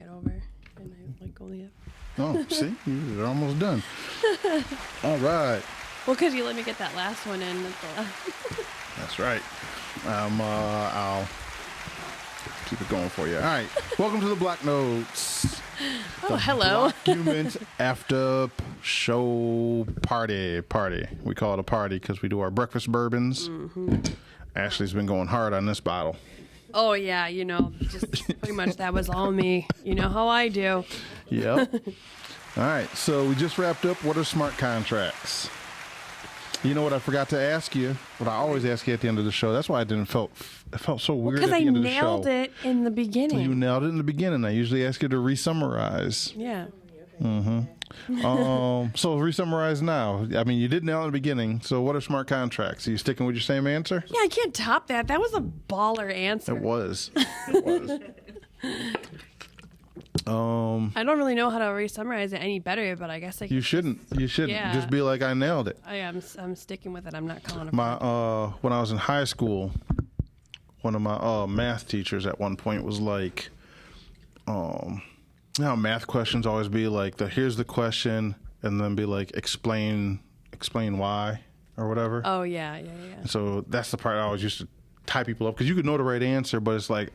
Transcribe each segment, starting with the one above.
it over. And I like only have... Oh, see? You're almost done. All right. Well, because you let me get that last one in. That's right. I'll keep it going for you. All right. Welcome to the Black Notes. Oh, hello. Blockument after show party. We call it a party because we do our breakfast bourbons. Mm-hmm. Ashley's been going hard on this bottle. Oh, yeah. Just pretty much that was all me. You know how I do. Yep. All right. So we just wrapped up. What are smart contracts? You know what I forgot to ask you? What I always ask you at the end of the show. That's why it felt so weird at the end of the show. Because I nailed it in the beginning. You nailed it in the beginning. I usually ask you to re-summarize. Yeah. Mm-hmm. So re-summarize now. I mean, you did nail it in the beginning. So what are smart contracts? Are you sticking with your same answer? Yeah, I can't top that. That was a baller answer. It was. It was. I don't really know how to re-summarize it any better, but I guess you shouldn't. You shouldn't. Yeah. Just be like, I nailed it. I'm sticking with it. I'm not calling it. When I was in high school, one of my math teachers at one point was like, you know how math questions always be like, here's the question, and then be like, explain why, or whatever. Oh, yeah. So that's the part I always used to tie people up, because you could know the right answer, but it's like,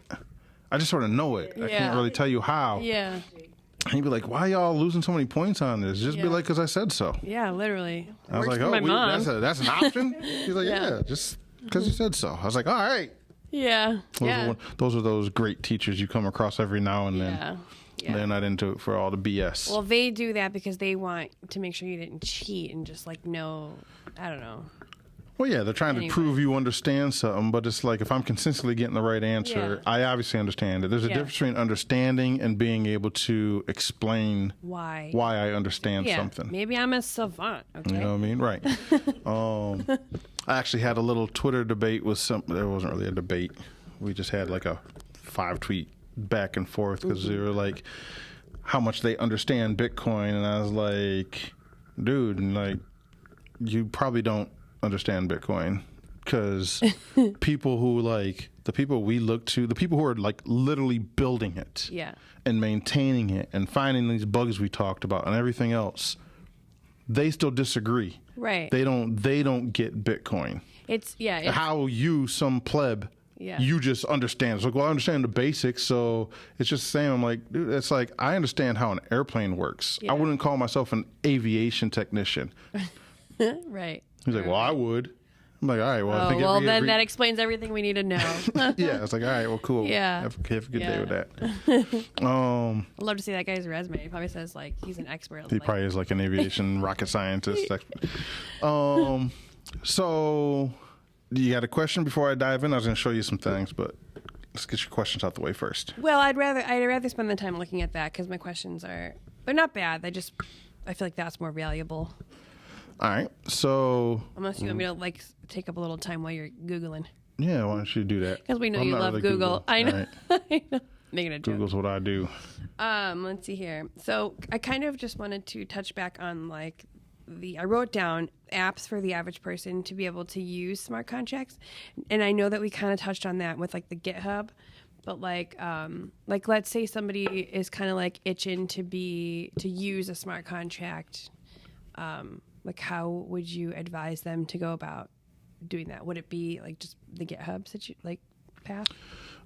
I just sort of know it. Yeah. I can't really tell you how. Yeah. And you'd be like, why y'all losing so many points on this? Just be like, because I said so. Yeah, literally. I was like, mom. that's an option? He's like, yeah, just because you said so. I was like, all right. Yeah. Those are those great teachers you come across every now and then. Yeah. They're not into it for all the BS. Well, they do that because they want to make sure you didn't cheat and just like know, I don't know. Well, yeah, they're trying to prove you understand something, but it's like if I'm consistently getting the right answer, I obviously understand it. There's a difference between understanding and being able to explain why I understand something. Maybe I'm a savant, okay? You know what I mean? Right. I actually had a little Twitter debate with there wasn't really a debate. We just had like a 5-tweet back and forth because they were like, how much they understand Bitcoin. And I was like, dude, like, you probably don't understand Bitcoin, because people who the people we look to, the people who are like literally building it and maintaining it and finding these bugs we talked about and everything else, they still disagree. Right. They don't get Bitcoin. It's how you, some pleb, you just understand. It's like, well, I understand the basics, so it's just the same. I'm like, dude, it's like, I understand how an airplane works. I wouldn't call myself an aviation technician. Right. He's like, well, I would. I'm like, all right, well, I think then that explains everything we need to know. Yeah, it's like, all right, well, cool. Yeah. Have a good day with that. I'd love to see that guy's resume. He probably says, like, he's an expert. He probably is like an aviation rocket scientist. So, you got a question before I dive in? I was going to show you some things, but let's get your questions out the way first. Well, I'd rather spend the time looking at that because my questions they're not bad. I feel like that's more valuable. All right, so... Unless you want me to, like, take up a little time while you're Googling. Yeah, why don't you do that? Because we know you love Google. I know. Right. I know. Making a joke. Google's what I do. Let's see here. So I kind of just wanted to touch back on, like, I wrote down apps for the average person to be able to use smart contracts. And I know that we kind of touched on that with, like, the GitHub. But, like let's say somebody is kind of, like, itching to use a smart contract. Like, how would you advise them to go about doing that? Would it be like just the GitHub path?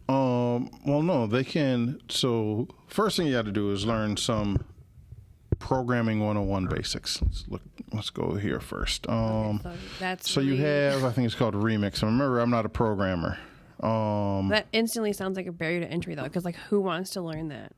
Well, no, they can. So first thing you got to do is learn some programming 101 basics. Let's go here first. So you have, I think it's called Remix. And remember, I'm not a programmer. That instantly sounds like a barrier to entry, though, because like, who wants to learn that?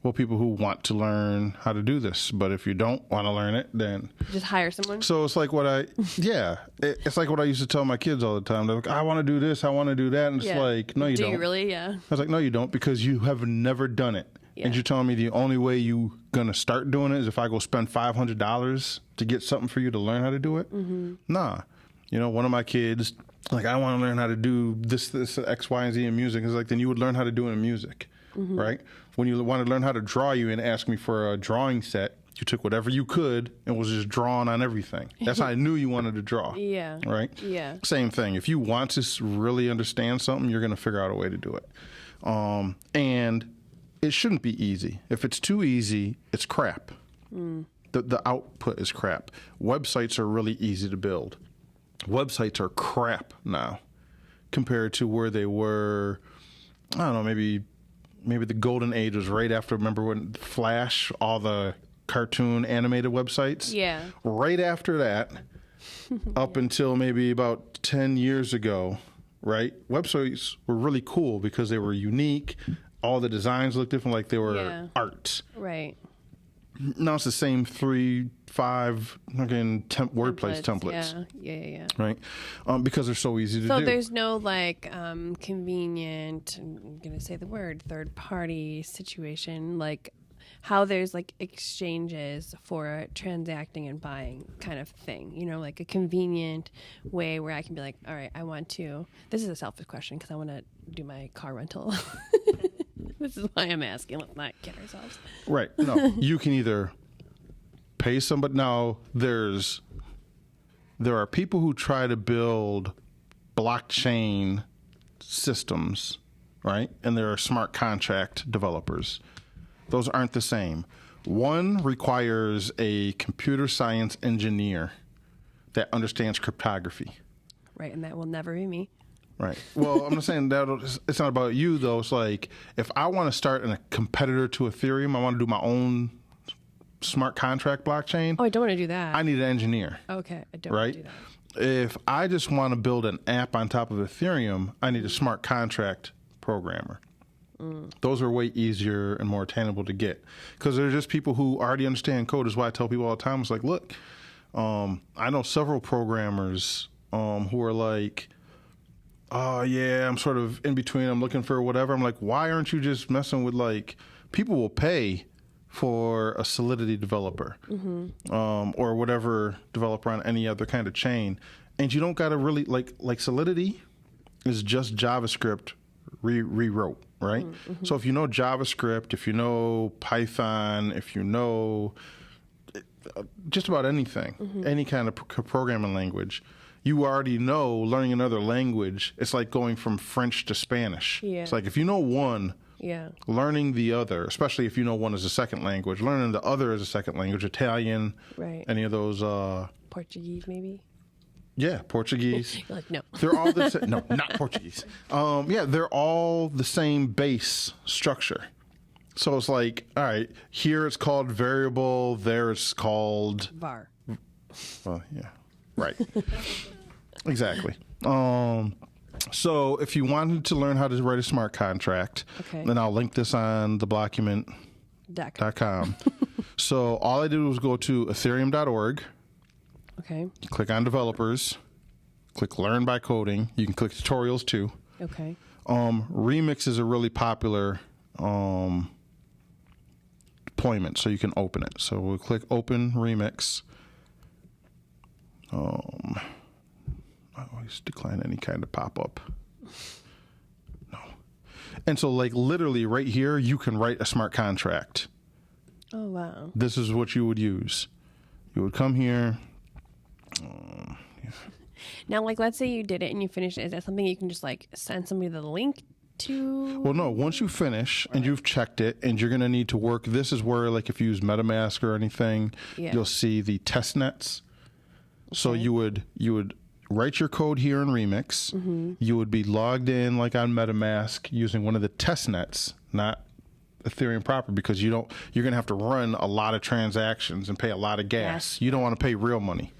Well, people who want to learn how to do this, but if you don't want to learn it, then just hire someone. So it's like it's like what I used to tell my kids all the time. They're like, I want to do this, I want to do that, and it's like, no, you don't. Do you really? Yeah. I was like, no, you don't, because you have never done it. Yeah. And you're telling me the only way you gonna start doing it is if I go spend $500 to get something for you to learn how to do it? Mm-hmm. Nah. You know, one of my kids, like, I want to learn how to do this, X, Y, and Z in music. It's like, then you would learn how to do it in music, right? When you want to learn how to draw, you and ask me for a drawing set, you took whatever you could and was just drawing on everything. That's how I knew you wanted to draw. Yeah. Right? Yeah. Same thing. If you want to really understand something, you're going to figure out a way to do it. And it shouldn't be easy. If it's too easy, it's crap. The output is crap. Websites are really easy to build. Websites are crap now compared to where they were, I don't know, maybe the golden age was right after, remember when Flash, all the cartoon animated websites? Yeah. Right after that, up until maybe about 10 years ago, right? Websites were really cool because they were unique. All the designs looked different, like they were art. Right. Now it's the same 3, 5 WordPress templates. Yeah. Right? Because they're so easy to do. So there's no like convenient, I'm going to say the word, third party situation, like how there's like exchanges for transacting and buying kind of thing, you know, like a convenient way where I can be like, all right, I want to, this is a selfish question because I want to do my car rental. This is why I'm asking. Let's not kid ourselves. Right. No, you can either pay somebody. Now, there are people who try to build blockchain systems, right? And there are smart contract developers. Those aren't the same. One requires a computer science engineer that understands cryptography. Right, and that will never be me. Right. Well, I'm not saying that it's not about you, though. It's like if I want to start a competitor to Ethereum, I want to do my own smart contract blockchain. Oh, I don't want to do that. I need an engineer. Okay, I don't want to do that. If I just want to build an app on top of Ethereum, I need a smart contract programmer. Those are way easier and more attainable to get because they're just people who already understand code. Is why I tell people all the time, it's like, look, I know several programmers who are like, oh, yeah, I'm sort of in between. I'm looking for whatever. I'm like, why aren't you just messing with, like, people will pay for a Solidity developer or whatever developer on any other kind of chain. And you don't got to really, like Solidity is just JavaScript rewrote, right? So if you know JavaScript, if you know Python, if you know just about anything, any kind of programming language, you already know learning another language. It's like going from French to Spanish. Yeah. It's like if you know one, learning the other, especially if you know one as a second language, learning the other as a second language, Italian, any of those. Portuguese, maybe? Yeah, Portuguese. You're like, no. They're all the same. No, not Portuguese. Yeah, they're all the same base structure. So it's like, all right, here it's called variable, there it's called var. Well, yeah. Right. Exactly. So if you wanted to learn how to write a smart contract, then I'll link this on the Blockument.com. So all I did was go to ethereum.org. Okay. Click on developers. Click learn by coding. You can click tutorials too. Okay. Remix is a really popular deployment, so you can open it. So we'll click open Remix. I always decline any kind of pop-up. No. And so, like, literally right here, you can write a smart contract. Oh, wow. This is what you would use. You would come here. Now, like, let's say you did it and you finished it. Is that something you can just, like, send somebody the link to? Well, no. Once you finish and you've checked it and you're going to need to work, this is where, like, if you use MetaMask or anything, you'll see the test nets. So you would write your code here in Remix. You would be logged in like on MetaMask using one of the test nets, not Ethereum proper, because you're going to have to run a lot of transactions and pay a lot of gas. You don't want to pay real money.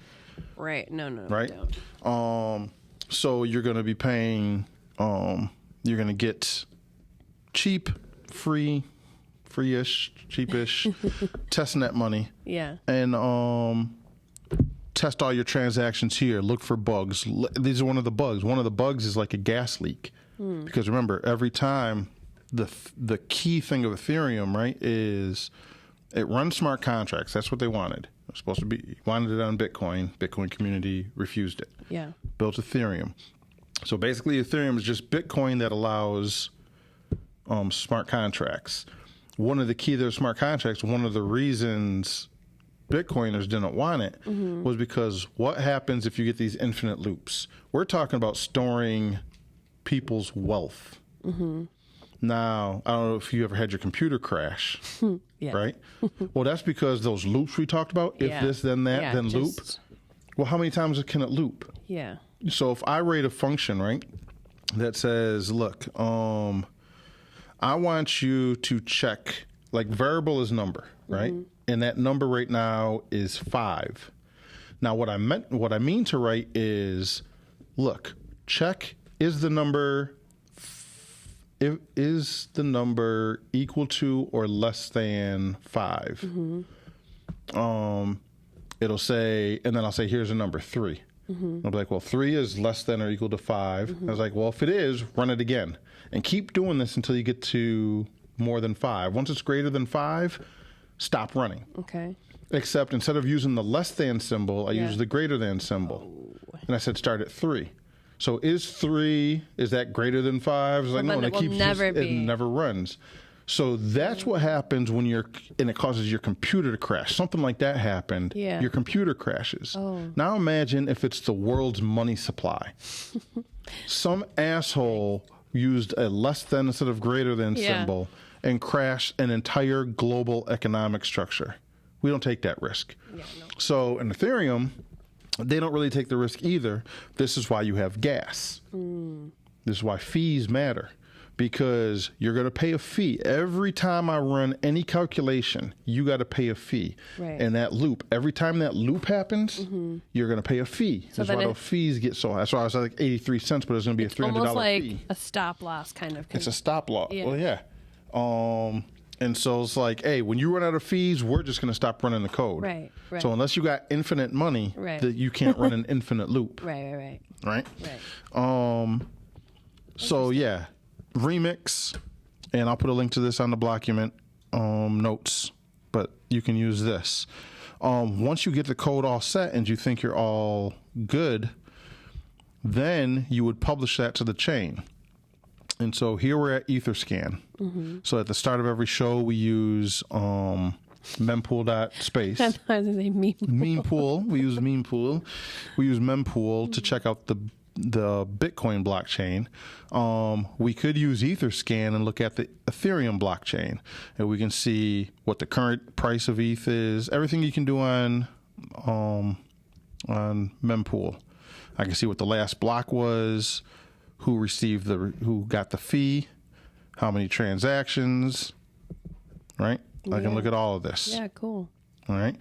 Right. No. Right. So you're going to be paying. You're going to get cheap, free-ish, cheapish testnet money. Yeah. And test all your transactions here. Look for bugs. These are one of the bugs. One of the bugs is like a gas leak. Because remember, every time the key thing of Ethereum, right, is it runs smart contracts. That's what they wanted. It was supposed to be wanted it on Bitcoin. Bitcoin community refused it. Yeah. Built Ethereum. So basically, Ethereum is just Bitcoin that allows smart contracts. One of the key to those smart contracts, one of the reasons Bitcoiners didn't want it was because what happens if you get these infinite loops? We're talking about storing people's wealth. Now, I don't know if you ever had your computer crash, Yeah. right? Well, that's because those loops we talked about, if Yeah. this, then that, Yeah, then loop. just- Well, how many times can it loop? Yeah. So if I write a function, right, that says, look, I want you to check, like variable is number, right? And that number right now is 5. Now what I mean to write is, look, check is the number equal to or less than 5. It'll say, and then I'll say, here's a number 3. I'll be like, well, 3 is less than or equal to 5. I was like, well, if it is, run it again. And keep doing this until you get to more than 5. Once it's greater than 5, stop running. Okay. Except instead of using the less than symbol, I use the greater than symbol. And I said start at 3. So is that greater than 5? It's like, no, then and it will never be. It never runs. So that's what happens when and it causes your computer to crash. Something like that happened. Yeah. Your computer crashes. Oh. Now imagine if it's the world's money supply. Some asshole used a less than instead of greater than symbol and crashed an entire global economic structure. We don't take that risk. Yeah, no. So in Ethereum, they don't really take the risk either. This is why you have gas. This is why fees matter. Because you're going to pay a fee. Every time I run any calculation, you got to pay a fee. Right. And that loop, every time that loop happens, you're going to pay a fee. So That's why those fees get so high. So I was like 83 cents, but it's going to be a $300 Almost like fee. a stop loss kind of. It's a stop loss. Yeah. Well, yeah. And so it's like, hey, when you run out of fees, we're just going to stop running the code. Right, right. So unless you got infinite money, Right. that you can't run an infinite loop. Right. Right? So yeah, Remix, and I'll put a link to this on the Blockument notes, but you can use this. Once you get the code all set and you think you're all good, then you would publish that to the chain. And so here we're at Etherscan. So at the start of every show, we use mempool.space. I was going to say meme. Mempool. We use mempool. We use mempool to check out the Bitcoin blockchain. We could use Etherscan and look at the Ethereum blockchain, and we can see what the current price of ETH is. Everything you can do on mempool. I can see what the last block was, who got the fee, how many transactions, right? I can look at all of this. Yeah, cool. All right.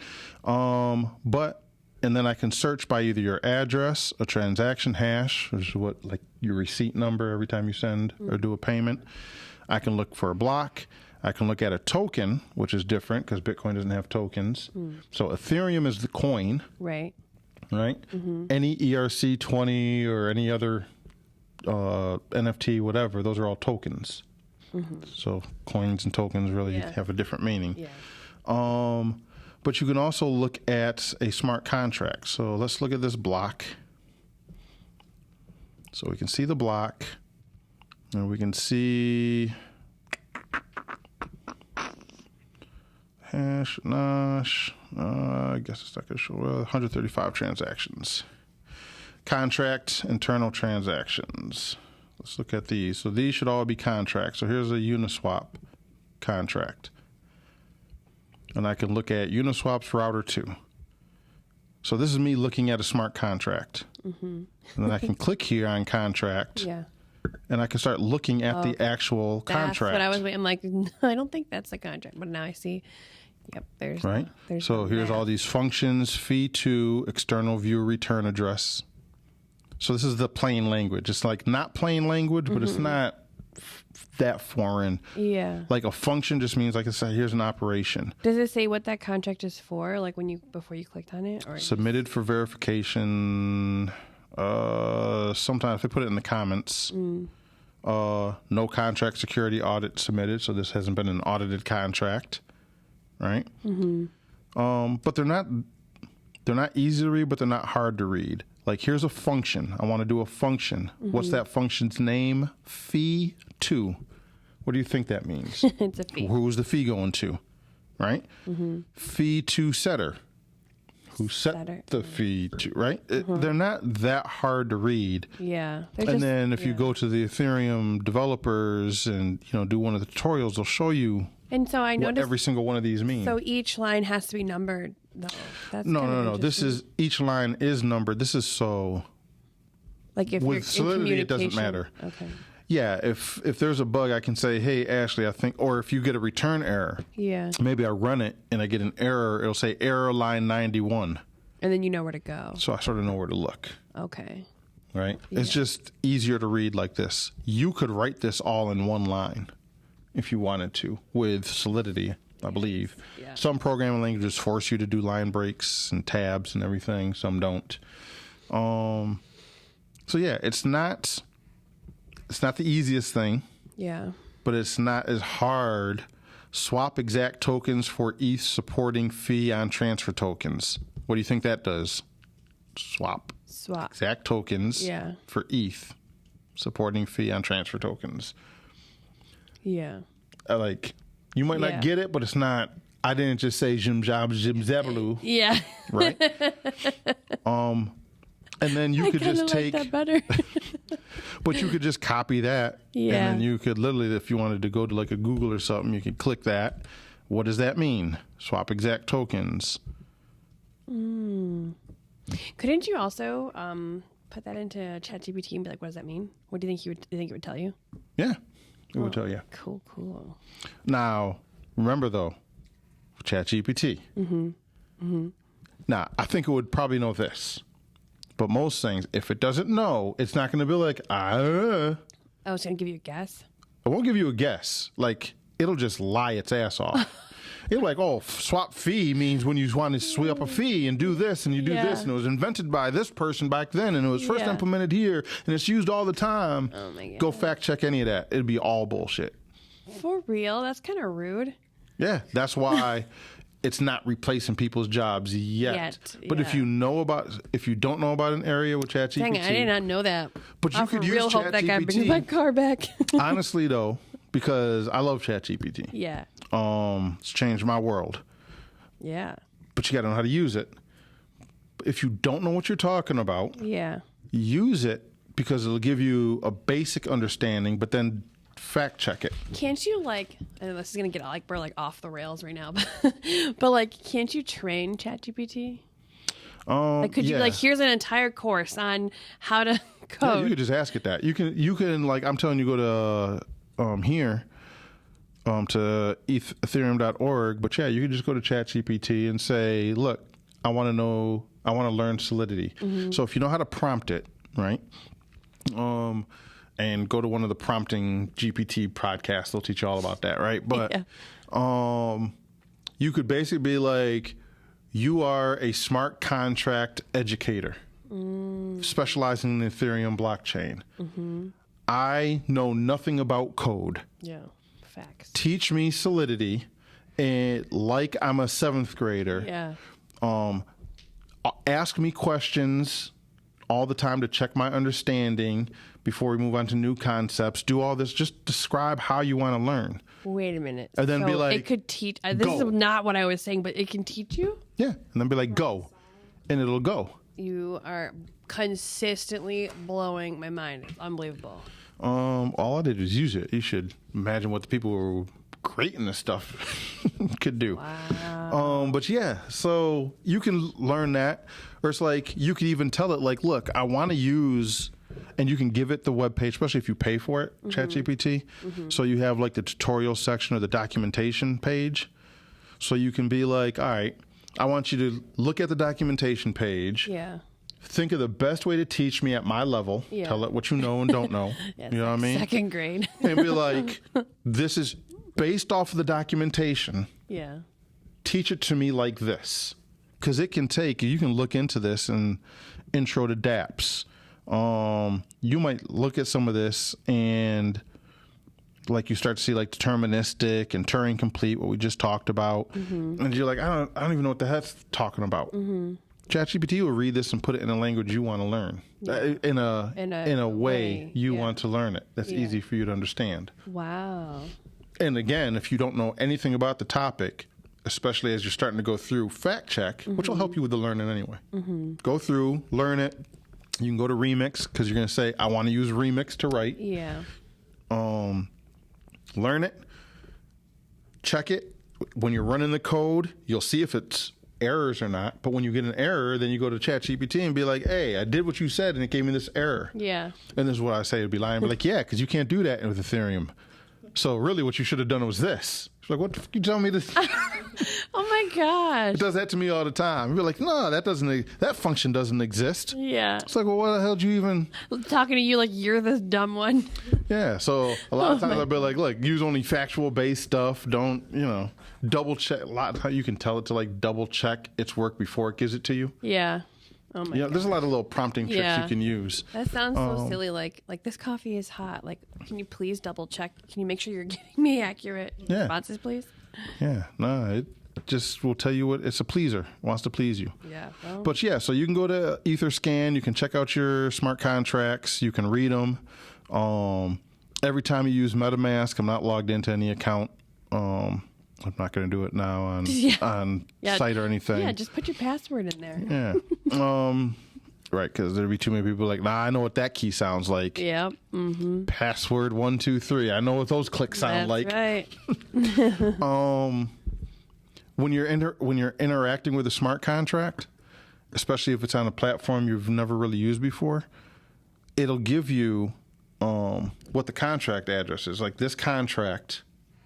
And then I can search by either your address, a transaction hash, which is what, like your receipt number every time you send or do a payment. I can look for a block. I can look at a token, which is different because Bitcoin doesn't have tokens. So Ethereum is the coin. Right. Right? Any ERC20 or any other NFT, whatever, those are all tokens. So coins and tokens really have a different meaning. Yeah. But you can also look at a smart contract. So let's look at this block. So we can see the block, and we can see hash, nash. I guess it's not going to show 135 transactions. Contract, internal transactions. Let's look at these. So these should all be contracts. So here's a Uniswap contract. And I can look at Uniswap's router 2. So this is me looking at a smart contract. And then I can click here on contract. Yeah. And I can start looking at the actual contract. That's what I was waiting. I'm like, no, I don't think that's a contract. But now I see. Yep. There's right. So here's all these functions: fee to, external view, return address. So this is the plain language. It's like not plain language, but it's not that foreign. Yeah. Like a function just means, like I said, here's an operation. Does it say what that contract is for? Like before you clicked on it, or Submitted for verification. Sometimes they put it in the comments. No contract security audit submitted, so this hasn't been an audited contract, right? But they're not easy to read, but they're not hard to read. Like here's a function. I want to do a function. What's that function's name? Fee to. What do you think that means? it's a fee. Who's the fee going to? Right? Fee to setter. who set Setter. the fee to, right? They're not that hard to read. Yeah. And then if you go to the Ethereum developers and, do one of the tutorials, they'll show you and so I what noticed every single one of these mean. So each line has to be numbered, though. That's No. This is, each line is numbered. This is so... Like if with you're Solidity, in it doesn't matter. Okay. Yeah, if there's a bug, I can say, hey, Ashley, I think, or if you get a return error, maybe I run it and I get an error. It'll say error line 91. And then you know where to go. So I sort of know where to look. Okay. Right? Yeah. It's just easier to read like this. You could write this all in one line if you wanted to with Solidity, I believe. Yeah. Some programming languages force you to do line breaks and tabs and everything. Some don't. So yeah, it's not the easiest thing. Yeah. But it's not as hard. Swap exact tokens for ETH supporting fee on transfer tokens. What do you think that does? Swap exact tokens for ETH supporting fee on transfer tokens. Yeah. You might not get it, but it's not. I didn't just say Jim Jobs, Jim Zabaloo. Yeah. Right? And then you could just take that better. But you could just copy that. Yeah. And then you could literally, if you wanted to go to like a Google or something, you could click that. What does that mean? Swap exact tokens. Couldn't you also put that into ChatGPT and be like, what does that mean? What do you think it would tell you? Yeah. It would tell you. Cool. Now, remember though, ChatGPT. Now, I think it would probably know this. But most things, if it doesn't know, it's not going to be like, Oh, it's going to give you a guess? It won't give you a guess. It'll just lie its ass off. It'll be like, swap fee means when you want to swap a fee and do this and you do this. And it was invented by this person back then and it was first implemented here and it's used all the time. Oh, my God. Go fact check any of that. It'd be all bullshit. For real? That's kind of rude. Yeah, that's why... It's not replacing people's jobs yet. But if you don't know about an area with ChatGPT, dang it, I did not know that. But you could use ChatGPT. Hope that guy brings my car back. Honestly, though, because I love ChatGPT. Yeah. It's changed my world. Yeah. But you got to know how to use it. If you don't know what you're talking about, use it because it'll give you a basic understanding. But then fact check it. Can't you I know this is gonna get we're off the rails right now, but can't you train ChatGPT? Could you here's an entire course on how to code? Yeah, you could just ask it that. You can I'm telling you, go to here to ethereum.org, but you can just go to ChatGPT and say, look, I want to learn Solidity. So if you know how to prompt it, right? And go to one of the prompting GPT podcasts. They'll teach you all about that, right? But you could basically be like, you are a smart contract educator specializing in the Ethereum blockchain. I know nothing about code. Yeah, facts. Teach me Solidity, and like I'm a 7th grader. Yeah. Ask me questions all the time to check my understanding before we move on to new concepts. Do all this. Just describe how you want to learn. Wait a minute. And then be like, it could teach. This is not what I was saying, but it can teach you? Yeah. And then be like, go. And it'll go. You are consistently blowing my mind. It's unbelievable. All I did was use it. You should imagine what the people who were creating this stuff could do. Wow. But yeah, so you can learn that. Or it's you could even tell it, look, I want to use... And you can give it the web page, especially if you pay for it, ChatGPT. So you have the tutorial section or the documentation page. So you can be like, all right, I want you to look at the documentation page. Yeah. Think of the best way to teach me at my level. Yeah. Tell it what you know and don't know. You know what I mean? 2nd grade. And be like, this is based off of the documentation. Yeah. Teach it to me like this. Because it can you can look into this in Intro to dApps. You might look at some of this and you start to see deterministic and Turing complete, what we just talked about. And you're like, I don't even know what the heck's talking about. ChatGPT will read this and put it in a language you want to learn, in a way you want to learn it. That's easy for you to understand. Wow. And again, if you don't know anything about the topic, especially as you're starting to go through fact check, which will help you with the learning anyway. Go through, learn it. You can go to Remix because you're going to say, I want to use Remix to write. Yeah. Learn it. Check it. When you're running the code, you'll see if it's errors or not. But when you get an error, then you go to ChatGPT and be like, hey, I did what you said and it gave me this error. Yeah. And this is what I say, it'd be lying. But like, yeah, because you can't do that with Ethereum. So really what you should have done was this. It's like, what the fuck you telling me this? Oh my gosh. It does that to me all the time. You're like, no, that function doesn't exist. Yeah. It's like, well, what the hell did you even... Talking to you like you're this dumb one. Yeah, so a lot of times I'll be like, look, use only factual-based stuff. Don't, double check. A lot of times you can tell it to like double check its work before it gives it to you. Yeah. Oh my God. There's a lot of little prompting tricks you can use. That sounds so silly. Like this coffee is hot. Like, can you please double check? Can you make sure you're giving me accurate responses, please? Yeah. No, it just will tell you what it's a pleaser. It wants to please you. Yeah. Well. But yeah, so you can go to Etherscan. You can check out your smart contracts. You can read them. Every time you use MetaMask, I'm not logged into any account. I'm not going to do it now on site or anything. Yeah, just put your password in there. Yeah. Right, because there'd be too many people like, nah, I know what that key sounds like. Yep. Mm-hmm. Password 123. I know what those clicks sound like. Right. When you're interacting with a smart contract, especially if it's on a platform you've never really used before, it'll give you what the contract address is. Like this contract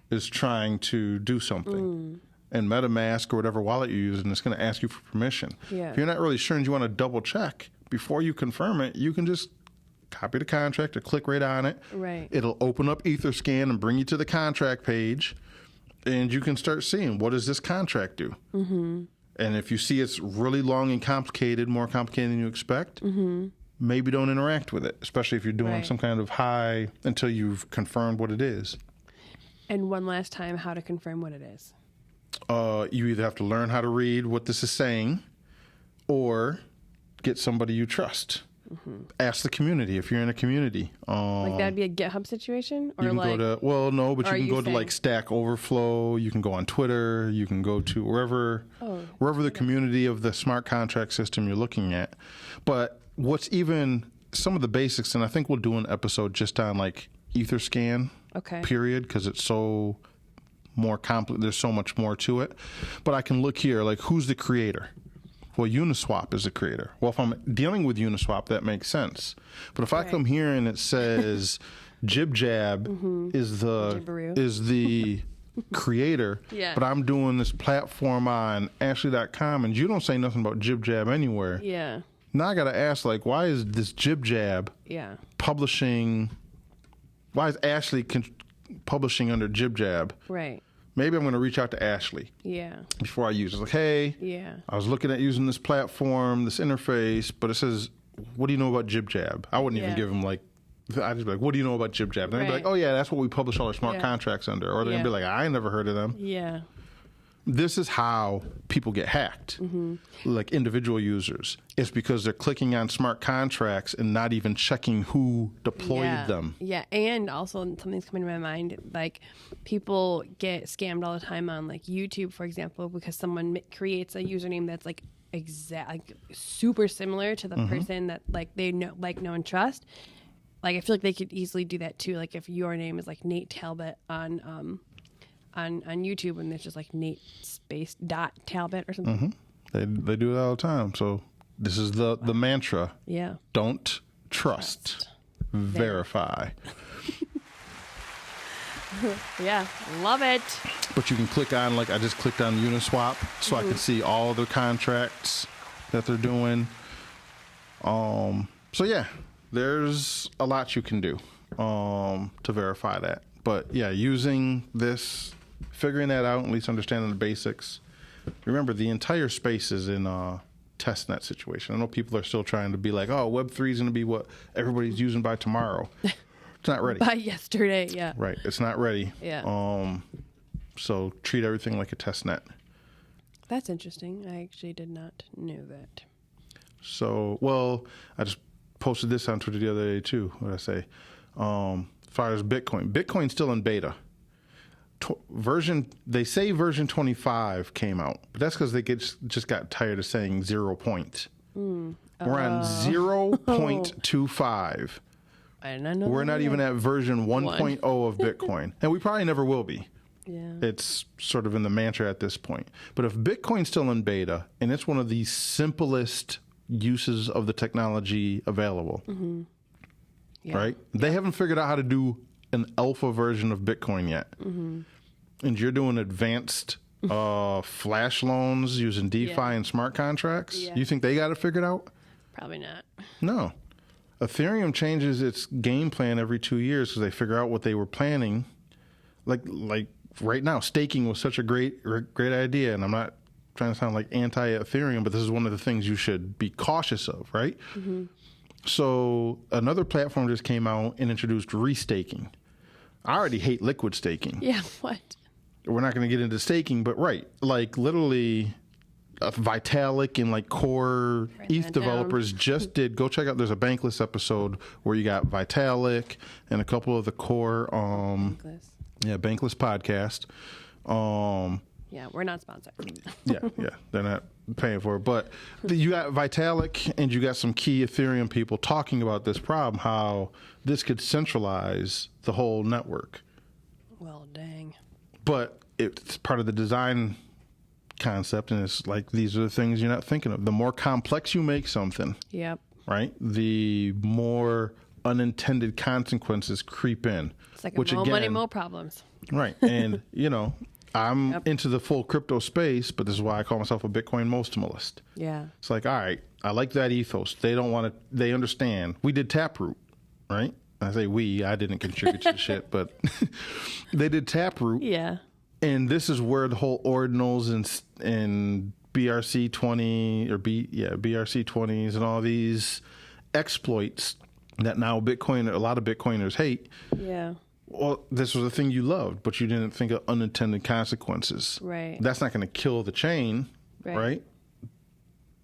is trying to do something. And MetaMask or whatever wallet you're using, it's going to ask you for permission. Yeah. If you're not really sure and you want to double check before you confirm it, you can just copy the contract or click right on it. Right. It'll open up Etherscan and bring you to the contract page, and you can start seeing, what does this contract do? And if you see it's really long and complicated, more complicated than you expect, maybe don't interact with it, especially if you're doing some kind of high until you've confirmed what it is. And one last time, how to confirm what it is. You either have to learn how to read what this is saying or get somebody you trust. Ask the community if you're in a community. Like that'd be a GitHub situation? Or you can like, go to, well, no, but you can go to saying? like Stack Overflow. You can go on Twitter. You can go to wherever the community of the smart contract system you're looking at. But what's even some of the basics, and I think we'll do an episode just on like Etherscan, period, because it's so more complex. There's so much more to it. But I can look here, like, who's the creator? Well, Uniswap is the creator. Well, if I'm dealing with Uniswap, that makes sense. But if I come here and it says JibJab is the creator, but I'm doing this platform on Ashley.com, and you don't say nothing about JibJab anywhere. Yeah. Now I got to ask, like, why is this JibJab publishing? Why is Ashley publishing under JibJab? Right. Maybe I'm going to reach out to Ashley. Yeah. Before I use it. Like, hey, I was looking at using this platform, this interface, but it says, what do you know about JibJab? I wouldn't even give them like, I'd just be like, what do you know about JibJab? And they'd be like, oh yeah, that's what we publish all our smart contracts under. Or they're going to be like, I ain't never heard of them. Yeah. This is how people get hacked, like individual users. It's because they're clicking on smart contracts and not even checking who deployed them. Yeah, and also something's coming to my mind, like people get scammed all the time on like YouTube, for example, because someone creates a username that's like super similar to the person that like they know and trust. Like I feel like they could easily do that too. Like if your name is like Nate Talbot on YouTube, and it's just like Nate space dot Talbot or something. They do it all the time. So this is the mantra. Yeah. Don't trust. Verify. Yeah, love it. But you can click on, like I just clicked on Uniswap, so I can see all the contracts that they're doing. So yeah, there's a lot you can do to verify that. But yeah, using this, figuring that out, at least understanding the basics. Remember, the entire space is in a testnet situation. I know people are still trying to be like, oh, Web3 is going to be what everybody's using by tomorrow. It's not ready. By yesterday, yeah. Right, it's not ready. Yeah. So treat everything like a testnet. That's interesting. I actually did not know that. So, well, I just posted this on Twitter the other day too. What did I say? As far as Bitcoin's still in beta. they say version 25 came out, but that's because they just got tired of saying 0 point. We're on 0.25. I didn't know. We're not even at version 1.0 of Bitcoin, and we probably never will be. Yeah. It's sort of in the mantra at this point. But if Bitcoin's still in beta, and it's one of the simplest uses of the technology available, right? They haven't figured out how to do an alpha version of Bitcoin yet. And you're doing advanced flash loans using DeFi and smart contracts. You think they got it figured out? Probably not. No. Ethereum changes its game plan every 2 years because they figure out what they were planning. Like right now, staking was such a great idea, and I'm not trying to sound like anti-Ethereum, but this is one of the things you should be cautious of, right? So another platform just came out and introduced restaking. I already hate liquid staking. Yeah, what? We're not going to get into staking, but like literally Vitalik and like core ETH developers just did. Go check out. There's a Bankless episode where you got Vitalik and a couple of the core. Bankless podcast. Yeah, we're not sponsored. yeah, they're not paying for it. But you got Vitalik and you got some key Ethereum people talking about this problem, how this could centralize the whole network. Well, dang. But it's part of the design concept, and it's like these are the things you're not thinking of. The more complex you make something, right, the more unintended consequences creep in. It's like more money, more problems. Right, and I'm into the full crypto space, but this is why I call myself a Bitcoin maximalist. Yeah. It's like, all right, I like that ethos. They don't want to, they understand. We did Taproot, right? I say we, I didn't contribute to the shit, but they did Taproot. Yeah. And this is where the whole ordinals and BRC20 or BRC20s and all these exploits that now a lot of Bitcoiners hate. Yeah. Well, this was a thing you loved, but you didn't think of unintended consequences. Right. That's not going to kill the chain, right?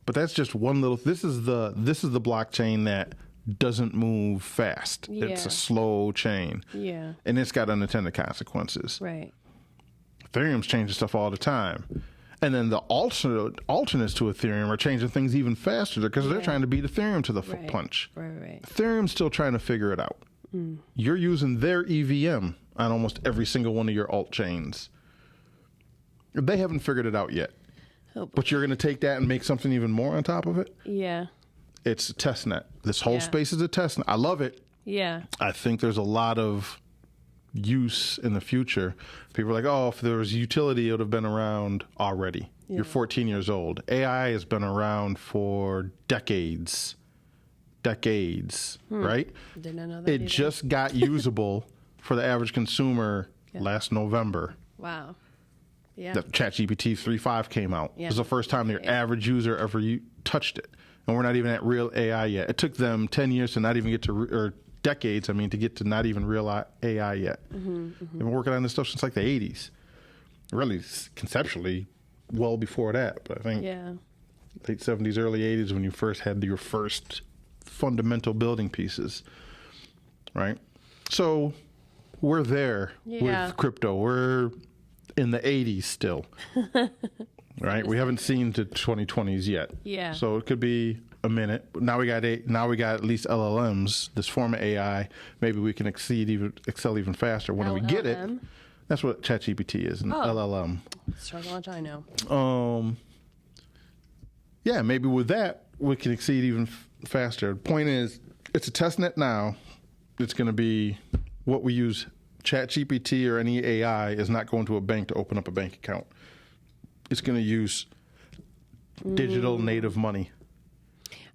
But that's just one little. This is the blockchain that doesn't move fast. Yeah. It's a slow chain. Yeah. And it's got unintended consequences. Right. Ethereum's changing stuff all the time. And then the alternates to Ethereum are changing things even faster because they're trying to beat Ethereum to the punch. Right. Ethereum's still trying to figure it out. You're using their EVM on almost every single one of your alt chains. They haven't figured it out yet. But you're going to take that and make something even more on top of it? Yeah. It's a test net. This whole space is a test net. I love it. Yeah. I think there's a lot of use in the future. People are like, oh, if there was utility, it would have been around already. Yeah. You're 14 years old. AI has been around for decades, right? Didn't know that It just got usable for the average consumer last November. Wow. Yeah. That ChatGPT 3.5 came out. Yeah. It was the first time their average user ever touched it. And we're not even at real AI yet. It took them 10 years to not even get to, or decades, to get to not even real AI yet. They've been working on this stuff since like the 80s. Really, conceptually, well before that. But I think late 70s, early 80s when you first had your first fundamental building pieces, right? So we're there with crypto. We're in the 80s still, right? We haven't seen the 2020s yet. Yeah. So it could be a minute. Now we got at least LLMs, this form of AI. Maybe we can excel even faster when we get it. That's what ChatGPT is, an LLM. Struggle much I know. Yeah, maybe with that we can exceed even faster. The point is, it's a test net now. It's going to be what we use. ChatGPT or any AI is not going to a bank to open up a bank account. It's going to use digital native money.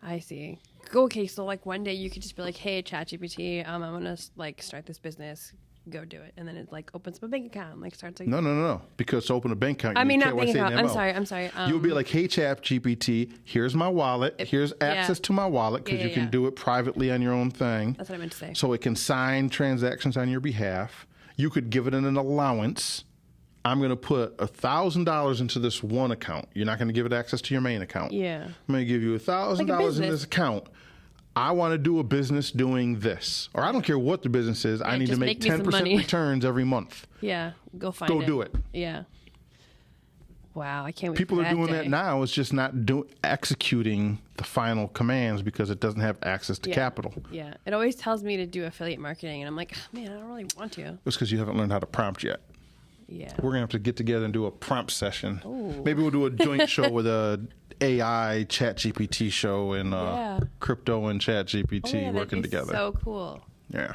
I see. Okay, so like one day you could just be like, "Hey, ChatGPT, I'm gonna like start this business. Go do it," and then it like opens up a bank account, and, like starts like. No. Because to open a bank account, not bank account. I'm sorry. You'll be like, "Hey, ChatGPT, here's my wallet. Here's access to my wallet because you can do it privately on your own thing." That's what I meant to say. So it can sign transactions on your behalf. You could give it an allowance. I'm going to put $1,000 into this one account. You're not going to give it access to your main account. Yeah. I'm going to give you $1,000 in this account. I want to do a business doing this, or I don't care what the business is. I need to make 10% returns every month. Yeah, go do it. Yeah. Wow, I can't wait. People are doing that now. It's just not executing the final commands because it doesn't have access to capital. Yeah, it always tells me to do affiliate marketing, and I'm like, oh, man, I don't really want to. It's because you haven't learned how to prompt yet. Yeah, we're gonna have to get together and do a prompt session. Ooh. Maybe we'll do a joint show with a AI Chat GPT show and crypto and Chat GPT working together. So cool. Yeah.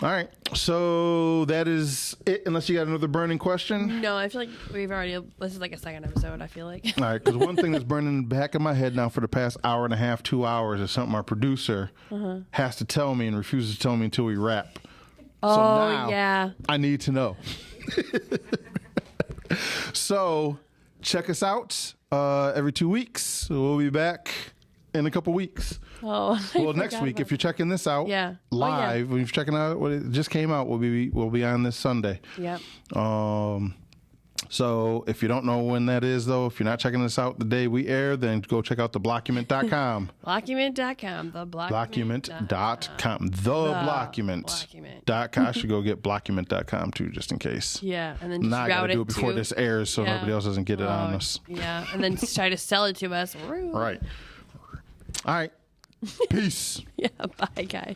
All right. So that is it, unless you got another burning question. No, I feel like this is like a second episode, I feel like. All right. Because one thing that's burning in the back of my head now for the past hour and a half, 2 hours is something our producer has to tell me and refuses to tell me until we wrap. Oh, so now yeah. I need to know. So check us out every 2 weeks. We'll be back in a couple weeks. Oh, well, next week, if you're checking this out live, when you're checking out what it just came out, we'll be on this Sunday. Yep. So if you don't know when that is, though, if you're not checking this out the day we air, then go check out the Blockument.com. Blockument.com. The Blockument.com. Blockument.com. I should go get Blockument.com too, just in case. Yeah, and then just I gotta do it before this airs, so nobody else doesn't get it on us. Yeah, and then try to sell it to us. Right. All right. Peace. Yeah. Bye, guys.